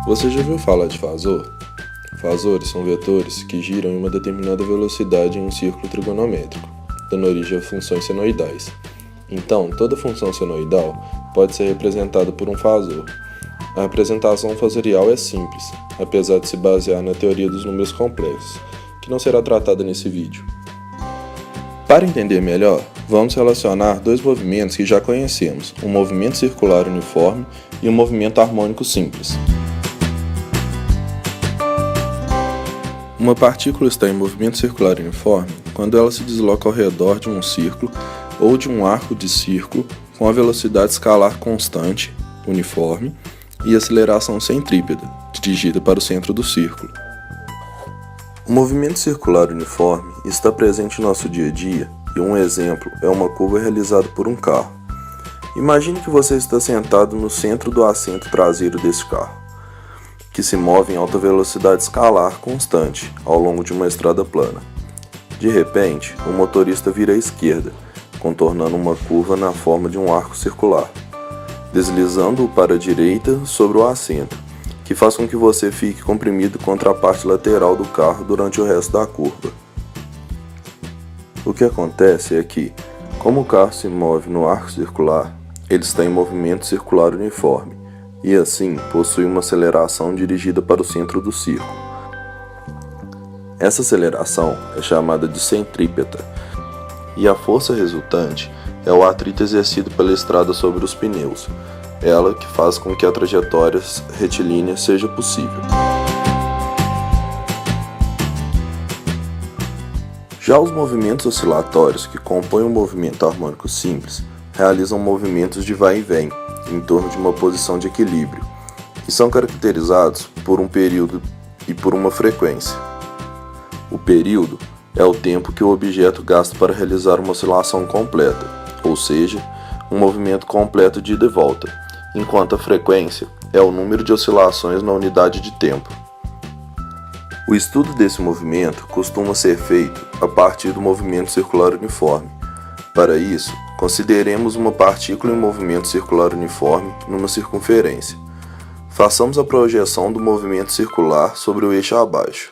Você já ouviu falar de fasor? Fasores são vetores que giram em uma determinada velocidade em um círculo trigonométrico, dando origem a funções senoidais. Então, toda função senoidal pode ser representada por um fasor. A representação fasorial é simples, apesar de se basear na teoria dos números complexos, que não será tratada nesse vídeo. Para entender melhor, vamos relacionar dois movimentos que já conhecemos, um movimento circular uniforme e um movimento harmônico simples. Uma partícula está em movimento circular uniforme quando ela se desloca ao redor de um círculo ou de um arco de círculo com a velocidade escalar constante, uniforme, e aceleração centrípeta, dirigida para o centro do círculo. O movimento circular uniforme está presente em nosso dia a dia e um exemplo é uma curva realizada por um carro. Imagine que você está sentado no centro do assento traseiro desse carro, que se move em alta velocidade escalar constante ao longo de uma estrada plana. De repente, o motorista vira à esquerda, contornando uma curva na forma de um arco circular, deslizando-o para a direita sobre o assento, que faz com que você fique comprimido contra a parte lateral do carro durante o resto da curva. O que acontece é que, como o carro se move no arco circular, ele está em movimento circular uniforme, e assim possui uma aceleração dirigida para o centro do círculo. Essa aceleração é chamada de centrípeta, e a força resultante é o atrito exercido pela estrada sobre os pneus, ela que faz com que a trajetória retilínea seja possível. Já os movimentos oscilatórios que compõem o movimento harmônico simples realizam movimentos de vai e vem em torno de uma posição de equilíbrio e são caracterizados por um período e por uma frequência. O período é o tempo que o objeto gasta para realizar uma oscilação completa, ou seja, um movimento completo de ida e volta, enquanto a frequência é o número de oscilações na unidade de tempo. O estudo desse movimento costuma ser feito a partir do movimento circular uniforme. Para isso, consideremos uma partícula em movimento circular uniforme numa circunferência. Façamos a projeção do movimento circular sobre o eixo abaixo.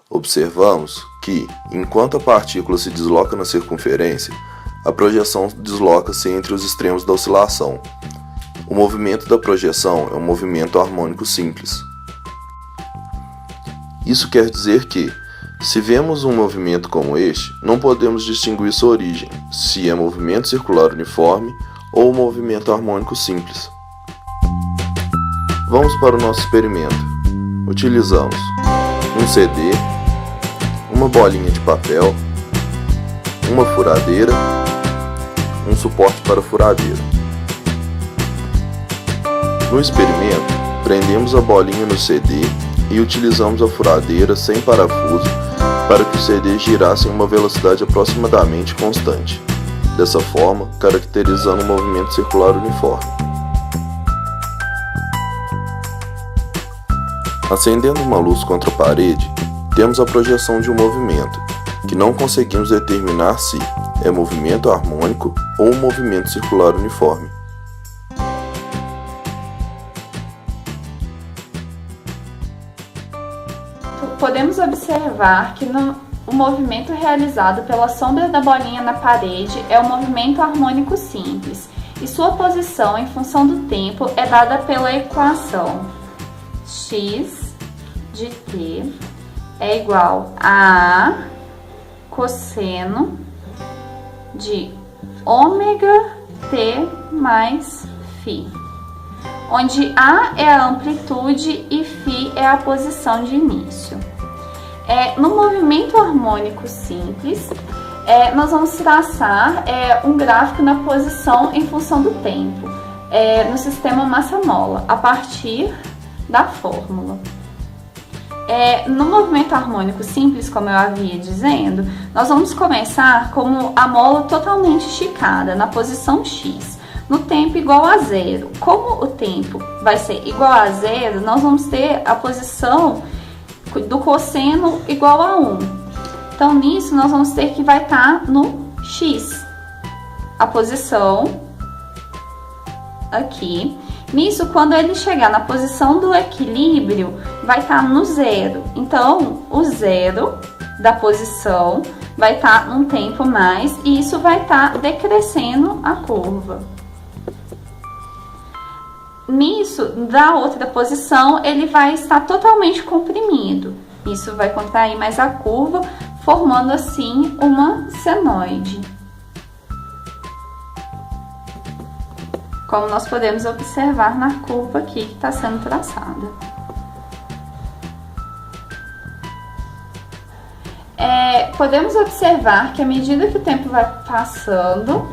Observamos que, enquanto a partícula se desloca na circunferência, a projeção desloca-se entre os extremos da oscilação. O movimento da projeção é um movimento harmônico simples. Isso quer dizer que, se vemos um movimento como este, não podemos distinguir sua origem, se é movimento circular uniforme ou movimento harmônico simples. Vamos para o nosso experimento. Utilizamos um CD, uma bolinha de papel, uma furadeira, um suporte para furadeira. No experimento, prendemos a bolinha no CD e utilizamos a furadeira sem parafuso para que o CD girasse em uma velocidade aproximadamente constante, dessa forma caracterizando um movimento circular uniforme. Acendendo uma luz contra a parede, temos a projeção de um movimento, que não conseguimos determinar se é movimento harmônico ou um movimento circular uniforme. Podemos observar que o movimento realizado pela sombra da bolinha na parede é um movimento harmônico simples, e sua posição em função do tempo é dada pela equação x de t é igual a cosseno de ômega t mais φ, onde A é a amplitude e φ é a posição de início. No movimento harmônico simples, nós vamos traçar um gráfico na posição em função do tempo, no sistema massa-mola, a partir da fórmula. No movimento harmônico simples, como eu havia dizendo, nós vamos começar com a mola totalmente esticada, na posição x, no tempo igual a zero. Como o tempo vai ser igual a zero, nós vamos ter a posição do cosseno igual a 1. Então, nisso, nós vamos ter que vai estar no x, a posição aqui. Nisso, quando ele chegar na posição do equilíbrio, vai estar no zero. Então, o zero da posição vai estar num tempo mais e isso vai estar decrescendo a curva. Nisso, da outra posição, ele vai estar totalmente comprimido. Isso vai contrair mais a curva, formando assim uma senoide. Como nós podemos observar na curva aqui que está sendo traçada. Podemos observar que à medida que o tempo vai passando,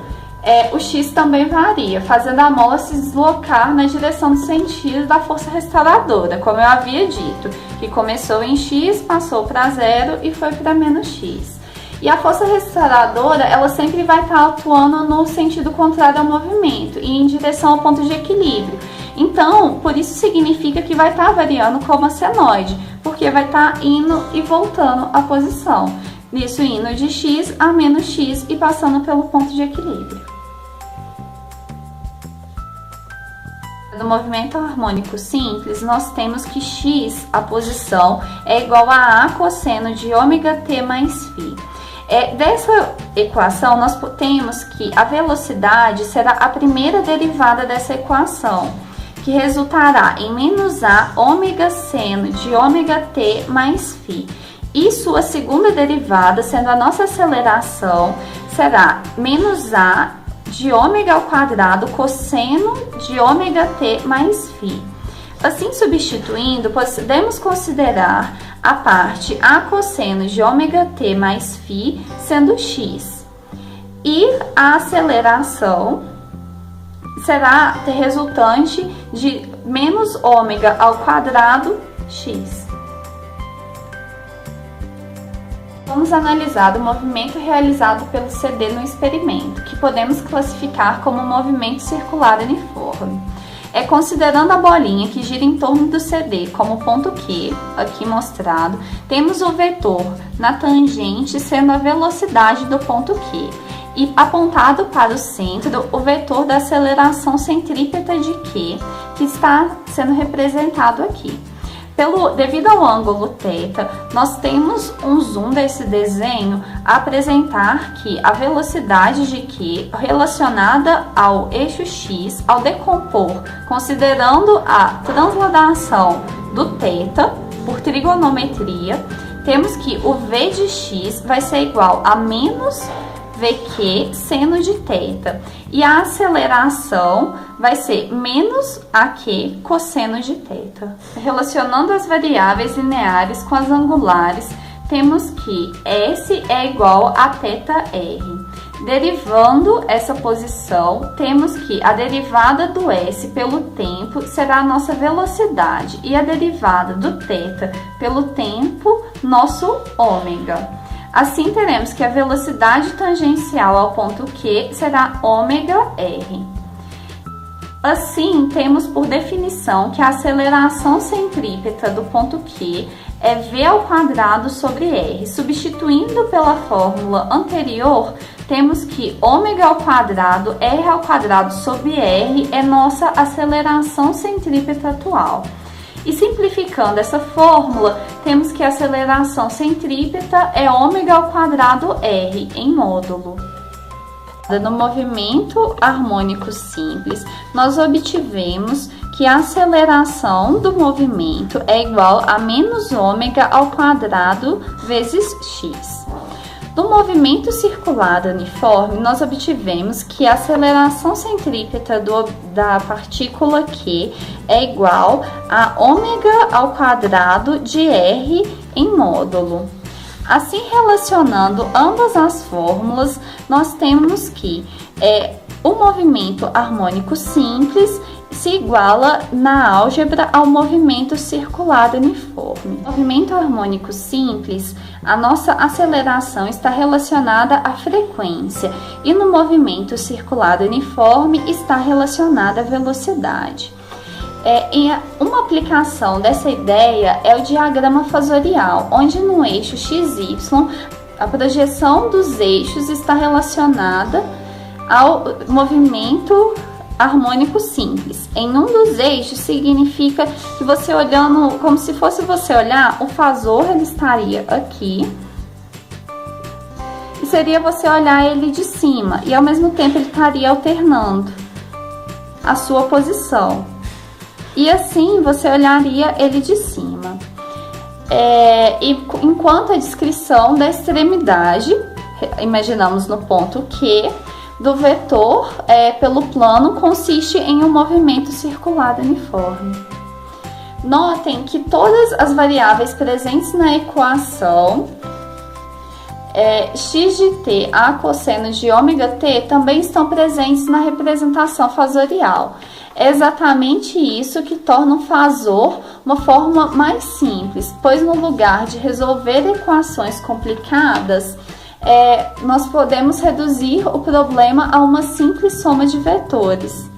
o x também varia, fazendo a mola se deslocar na direção do sentido da força restauradora, como eu havia dito, que começou em x, passou para zero e foi para menos x. E a força restauradora, ela sempre vai estar atuando no sentido contrário ao movimento e em direção ao ponto de equilíbrio. Então, por isso significa que vai estar variando como a senoide, porque vai estar indo e voltando a posição. Isso indo de x a menos x e passando pelo ponto de equilíbrio. No movimento harmônico simples, nós temos que x, a posição, é igual a A cosseno de ômega t mais φ. Dessa equação, nós temos que a velocidade será a primeira derivada dessa equação, que resultará em menos A ômega seno de ômega t mais φ. E sua segunda derivada, sendo a nossa aceleração, será menos A de ômega ao quadrado cosseno de ômega t mais φ. Assim, substituindo, podemos considerar a parte A cosseno de ômega t mais φ sendo x. E a aceleração será resultante de menos ômega ao quadrado x. Vamos analisar o movimento realizado pelo CD no experimento, que podemos classificar como um movimento circular uniforme. Considerando a bolinha que gira em torno do CD como ponto Q, aqui mostrado, temos o vetor na tangente sendo a velocidade do ponto Q e apontado para o centro o vetor da aceleração centrípeta de Q, que está sendo representado aqui. Devido ao ângulo θ, nós temos um zoom desse desenho a apresentar que a velocidade de Q relacionada ao eixo x, ao decompor, considerando a transladação do θ por trigonometria, temos que o v de x vai ser igual a menos vq seno de θ e a aceleração vai ser menos aq cosseno de θ. Relacionando as variáveis lineares com as angulares, temos que S é igual a θr. Derivando essa posição, temos que a derivada do S pelo tempo será a nossa velocidade e a derivada do θ pelo tempo, nosso ômega. Assim, teremos que a velocidade tangencial ao ponto Q será ômega-r. Assim, temos por definição que a aceleração centrípeta do ponto Q é v ao quadrado sobre r. Substituindo pela fórmula anterior, temos que ômega ao quadrado, r ao quadrado sobre r é nossa aceleração centrípeta atual. E simplificando essa fórmula, temos que a aceleração centrípeta é ômega ao quadrado r em módulo. No movimento harmônico simples, nós obtivemos que a aceleração do movimento é igual a menos ômega ao quadrado vezes x. No movimento circular uniforme, nós obtivemos que a aceleração centrípeta da partícula Q é igual a ômega ao quadrado de r em módulo. Assim, relacionando ambas as fórmulas, nós temos que o movimento harmônico simples se iguala na álgebra ao movimento circular uniforme. No movimento harmônico simples, a nossa aceleração está relacionada à frequência e no movimento circular uniforme está relacionada à velocidade. E uma aplicação dessa ideia é o diagrama fasorial, onde no eixo XY a projeção dos eixos está relacionada ao movimento harmônico simples. Em um dos eixos significa que você olhando, como se fosse você olhar, o fasor ele estaria aqui. E seria você olhar ele de cima e ao mesmo tempo ele estaria alternando a sua posição. E assim você olharia ele de cima. E enquanto a descrição da extremidade, imaginamos no ponto Q, do vetor pelo plano consiste em um movimento circular uniforme. Notem que todas as variáveis presentes na equação x de t a cosseno de ômega t também estão presentes na representação fasorial. É exatamente isso que torna o fasor uma forma mais simples, pois no lugar de resolver equações complicadas, nós podemos reduzir o problema a uma simples soma de vetores.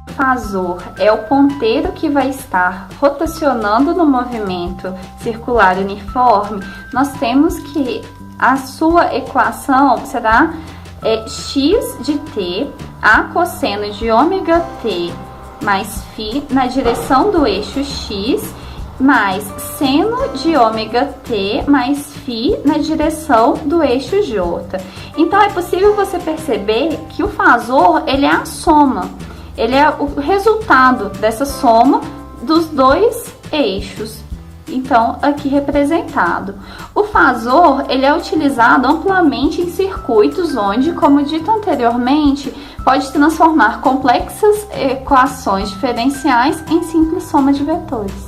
O fasor é o ponteiro que vai estar rotacionando no movimento circular uniforme. Nós temos que a sua equação será x de t a cosseno de ômega t mais φ na direção do eixo x mais seno de ômega t mais φ na direção do eixo j. Então é possível você perceber que o fasor ele é a soma, ele é o resultado dessa soma dos dois eixos. Então, aqui representado. O fasor ele é utilizado amplamente em circuitos onde, como dito anteriormente, pode transformar complexas equações diferenciais em simples soma de vetores.